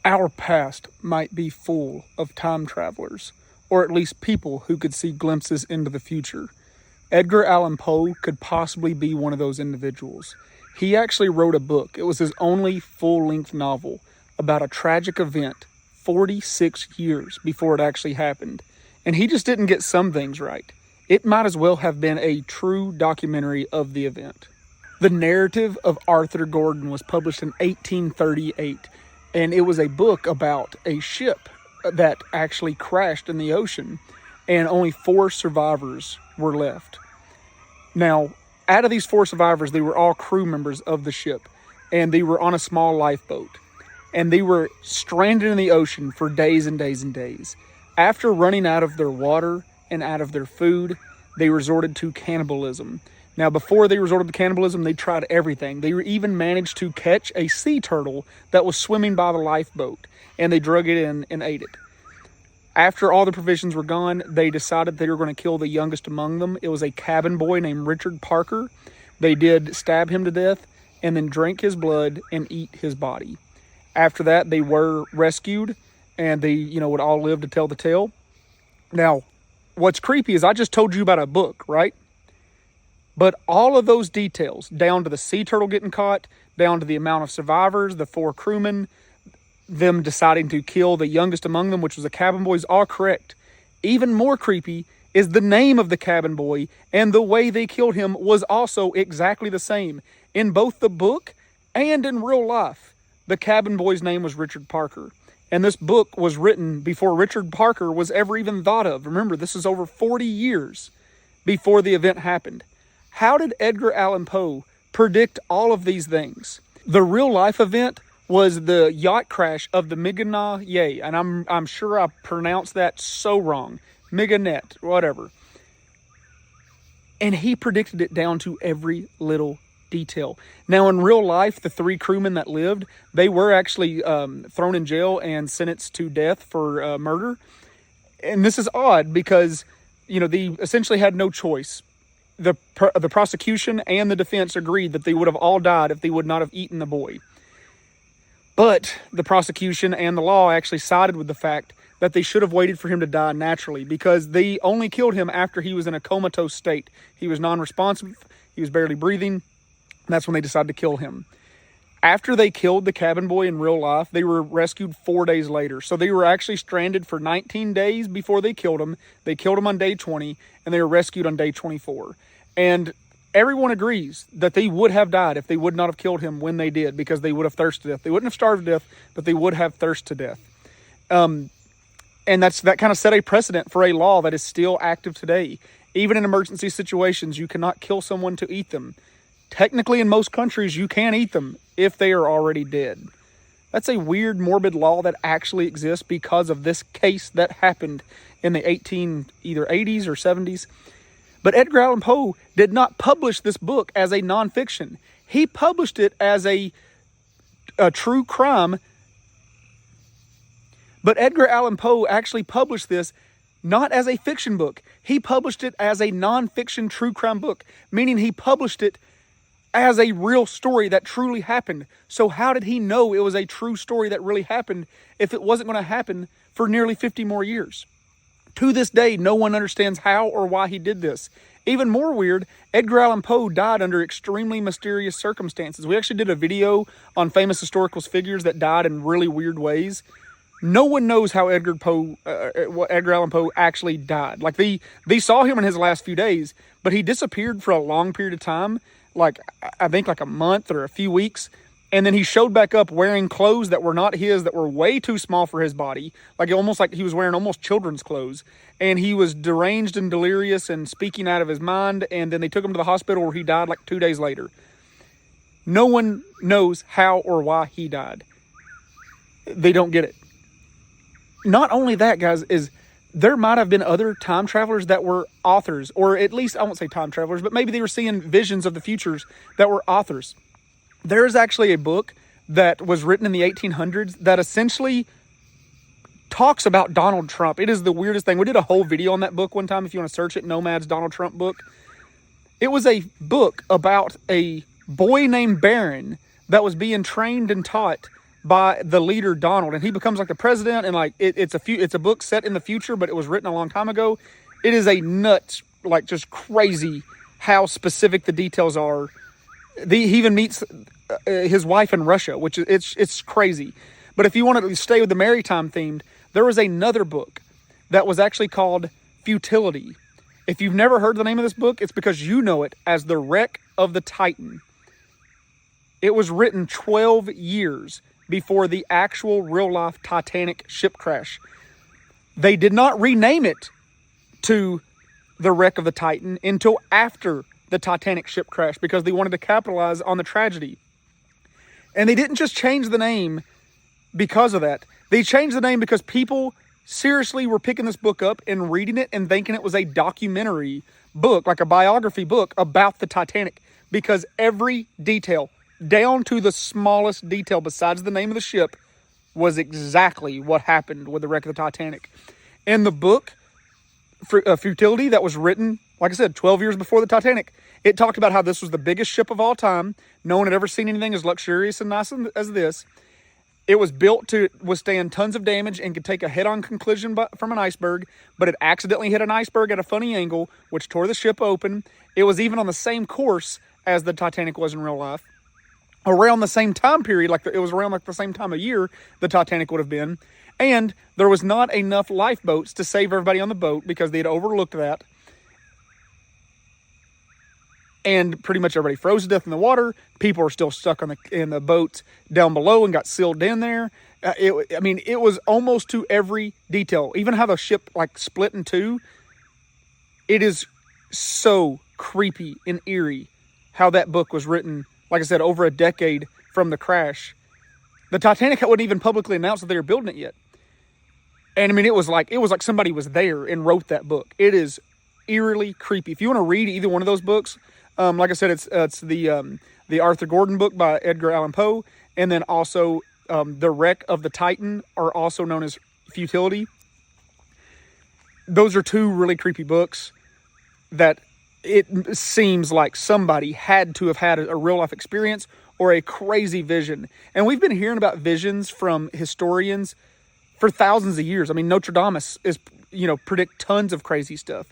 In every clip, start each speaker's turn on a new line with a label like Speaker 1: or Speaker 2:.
Speaker 1: Our past might be full of time travelers, or at least people who could see glimpses into the future. Edgar Allan Poe could possibly be one of those individuals. He actually wrote a book. It was his only full-length novel about a tragic event 46 years before it actually happened. And he just didn't get some things right. It might as well have been a true documentary of the event. The narrative of Arthur Gordon was published in 1838, and it was a book about a ship that actually crashed in the ocean, and only 4 survivors were left. Now, out of these 4 survivors, they were all crew members of the ship, and they were on a small lifeboat, and they were stranded in the ocean for days and days and days. After running out of their water and out of their food, they resorted to cannibalism. Now, before they resorted to cannibalism, they tried everything. They even managed to catch a sea turtle that was swimming by the lifeboat, and they drug it in and ate it. After all the provisions were gone, they decided they were going to kill the youngest among them. It was a cabin boy named Richard Parker. They did stab him to death and then drink his blood and eat his body. After that, they were rescued, and they, would all live to tell the tale. Now, what's creepy is I just told you about a book, right? But all of those details, down to the sea turtle getting caught, down to the amount of survivors, the 4 crewmen, them deciding to kill the youngest among them, which was a cabin boy, is all correct. Even more creepy is the name of the cabin boy, and the way they killed him was also exactly the same. In both the book and in real life, the cabin boy's name was Richard Parker. And this book was written before Richard Parker was ever even thought of. Remember, this is over 40 years before the event happened. How did Edgar Allan Poe predict all of these things? The real life event was the yacht crash of the Mignonette, and I'm sure I pronounced that so wrong. Mignonette, whatever. And he predicted it down to every little detail. Now, in real life, the 3 crewmen that lived, they were actually thrown in jail and sentenced to death for murder. And this is odd because, they essentially had no choice. The prosecution and the defense agreed that they would have all died if they would not have eaten the boy. But the prosecution and the law actually sided with the fact that they should have waited for him to die naturally, because they only killed him after he was in a comatose state. He was non-responsive, he was barely breathing, and that's when they decided to kill him. After they killed the cabin boy in real life, they were rescued 4 days later. So they were actually stranded for 19 days before they killed him. They killed him on day 20, and they were rescued on day 24. And everyone agrees that they would have died if they would not have killed him when they did, because they would have thirsted to death. They wouldn't have starved to death, but they would have thirst to death. And that kind of set a precedent for a law that is still active today. Even in emergency situations, you cannot kill someone to eat them. Technically, in most countries, you can eat them if they are already dead. That's a weird, morbid law that actually exists because of this case that happened in the either 80s or 70s. But Edgar Allan Poe did not publish this book as a nonfiction. He published it as a true crime. But Edgar Allan Poe actually published this not as a fiction book. He published it as a nonfiction true crime book, meaning he published it as a real story that truly happened. So how did he know it was a true story that really happened if it wasn't going to happen for nearly 50 more years? To this day, no one understands how or why he did this. Even more weird, Edgar Allan Poe died under extremely mysterious circumstances. We actually did a video on famous historical figures that died in really weird ways. No one knows how Edgar Allan Poe actually died. Like, they saw him in his last few days, but he disappeared for a long period of time, I think like a month or a few weeks. And then he showed back up wearing clothes that were not his, that were way too small for his body. Almost like he was wearing almost children's clothes. And he was deranged and delirious and speaking out of his mind. And then they took him to the hospital where he died 2 days later. No one knows how or why he died. They don't get it. Not only that, guys, is there might have been other time travelers that were authors. Or at least, I won't say time travelers, but maybe they were seeing visions of the futures that were authors. There is actually a book that was written in the 1800s that essentially talks about Donald Trump. It is the weirdest thing. We did a whole video on that book one time if you want to search it, Nomad's Donald Trump book. It was a book about a boy named Barron that was being trained and taught by the leader Donald, and he becomes like the president, and like it's a book set in the future, but it was written a long time ago. It is a nuts, like just crazy how specific the details are. He even meets his wife in Russia, which it's crazy. But if you want to stay with the maritime themed, there was another book that was actually called Futility. If you've never heard the name of this book, it's because you know it as The Wreck of the Titan. It was written 12 years before the actual real-life Titanic ship crash. They did not rename it to The Wreck of the Titan until after the Titanic ship crash because they wanted to capitalize on the tragedy. And they didn't just change the name because of that. They changed the name because people seriously were picking this book up and reading it and thinking it was a documentary book, like a biography book about the Titanic, because every detail, down to the smallest detail besides the name of the ship, was exactly what happened with the wreck of the Titanic. And the book, Futility, that was written, like I said, 12 years before the Titanic, it talked about how this was the biggest ship of all time. No one had ever seen anything as luxurious and nice as this. It was built to withstand tons of damage and could take a head-on collision from an iceberg, but it accidentally hit an iceberg at a funny angle, which tore the ship open. It was even on the same course as the Titanic was in real life. Around the same time period, it was around the same time of year the Titanic would have been. And there was not enough lifeboats to save everybody on the boat because they had overlooked that. And pretty much everybody froze to death in the water. People are still stuck in the boats down below and got sealed in there. It was almost to every detail. Even how the ship split in two. It is so creepy and eerie how that book was written. Like I said, over a decade from the crash. The Titanic wouldn't even publicly announce that they were building it yet. And it was like somebody was there and wrote that book. It is eerily creepy. If you want to read either one of those books, like I said, it's the Arthur Gordon book by Edgar Allan Poe, and then also The Wreck of the Titan, are also known as Futility. Those are two really creepy books that it seems like somebody had to have had a real life experience or a crazy vision. And we've been hearing about visions from historians for thousands of years. Notre Dame predict tons of crazy stuff.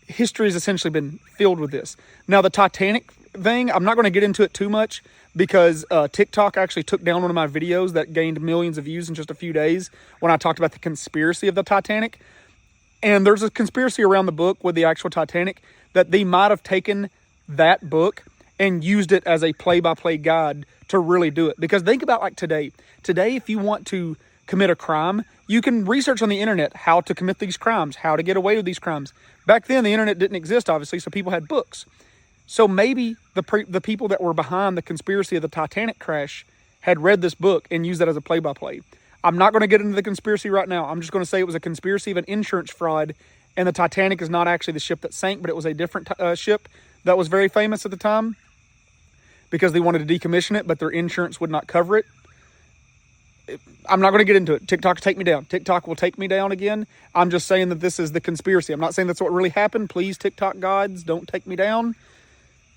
Speaker 1: History has essentially been filled with this. Now, the Titanic thing, I'm not going to get into it too much because TikTok actually took down one of my videos that gained millions of views in just a few days when I talked about the conspiracy of the Titanic. And there's a conspiracy around the book with the actual Titanic that they might have taken that book and used it as a play-by-play guide to really do it. Because think about today. Today, if you want to commit a crime, you can research on the internet how to commit these crimes, how to get away with these crimes. Back then, the internet didn't exist, obviously, so people had books. So maybe the people that were behind the conspiracy of the Titanic crash had read this book and used that as a play-by-play. I'm not going to get into the conspiracy right now. I'm just going to say it was a conspiracy of an insurance fraud, and the Titanic is not actually the ship that sank, but it was a different ship that was very famous at the time because they wanted to decommission it, but their insurance would not cover it. I'm not going to get into it. TikTok take me down. TikTok will take me down again. I'm just saying that this is the conspiracy. I'm not saying that's what really happened. Please, TikTok gods, don't take me down.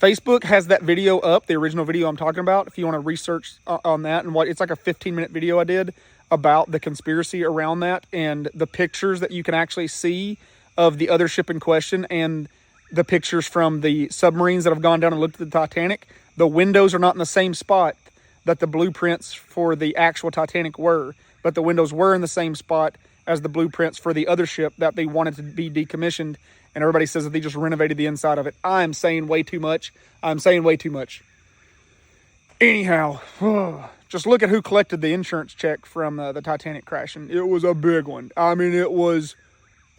Speaker 1: Facebook has that video up, the original video I'm talking about, if you want to research on that. And it's like a 15-minute video I did about the conspiracy around that and the pictures that you can actually see of the other ship in question and the pictures from the submarines that have gone down and looked at the Titanic. The windows are not in the same spot that the blueprints for the actual Titanic were, but the windows were in the same spot as the blueprints for the other ship that they wanted to be decommissioned, and everybody says that they just renovated the inside of it. I'm saying way too much. Anyhow, just look at who collected the insurance check from the Titanic crash, and it was a big one. It was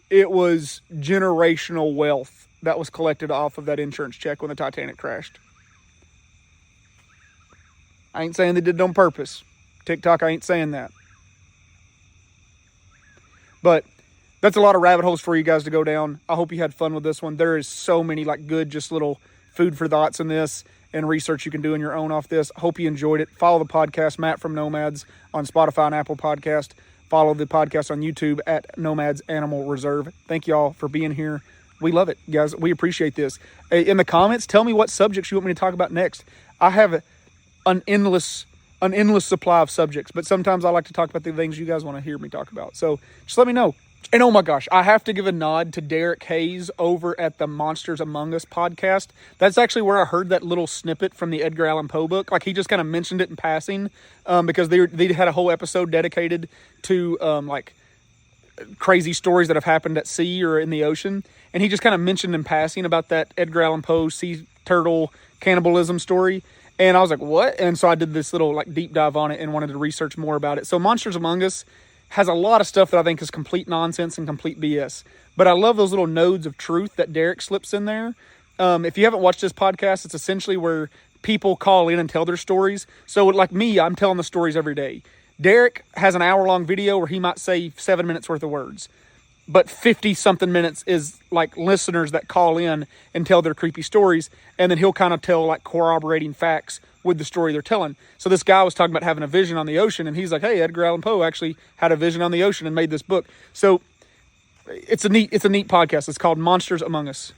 Speaker 1: generational wealth that was collected off of that insurance check when the Titanic crashed. I ain't saying they did it on purpose. TikTok, I ain't saying that. But that's a lot of rabbit holes for you guys to go down. I hope you had fun with this one. There is so many good just little food for thoughts in this and research you can do on your own off this. Hope you enjoyed it. Follow the podcast, Matt from Nomads, on Spotify and Apple Podcast. Follow the podcast on YouTube at Nomads Animal Reserve. Thank you all for being here. We love it, guys. We appreciate this. In the comments, tell me what subjects you want me to talk about next. I have an endless an endless supply of subjects, but sometimes I like to talk about the things you guys want to hear me talk about. So just let me know. And oh my gosh, I have to give a nod to Derek Hayes over at the Monsters Among Us podcast. That's actually where I heard that little snippet from the Edgar Allan Poe book. Like, he just kind of mentioned it in passing, because they had a whole episode dedicated to like crazy stories that have happened at sea or in the ocean. And he just kind of mentioned in passing about that Edgar Allan Poe sea turtle cannibalism story. And I was like, what? And so I did this little like deep dive on it and wanted to research more about it. So Monsters Among Us has a lot of stuff that I think is complete nonsense and complete BS. But I love those little nodes of truth that Derek slips in there. If you haven't watched this podcast, it's essentially where people call in and tell their stories. So like me, I'm telling the stories every day. Derek has an hour-long video where he might say 7 minutes worth of words. But 50-something minutes is like listeners that call in and tell their creepy stories. And then he'll kind of tell like corroborating facts with the story they're telling. So this guy was talking about having a vision on the ocean. And he's like, hey, Edgar Allan Poe actually had a vision on the ocean and made this book. So it's a neat podcast. It's called Monsters Among Us.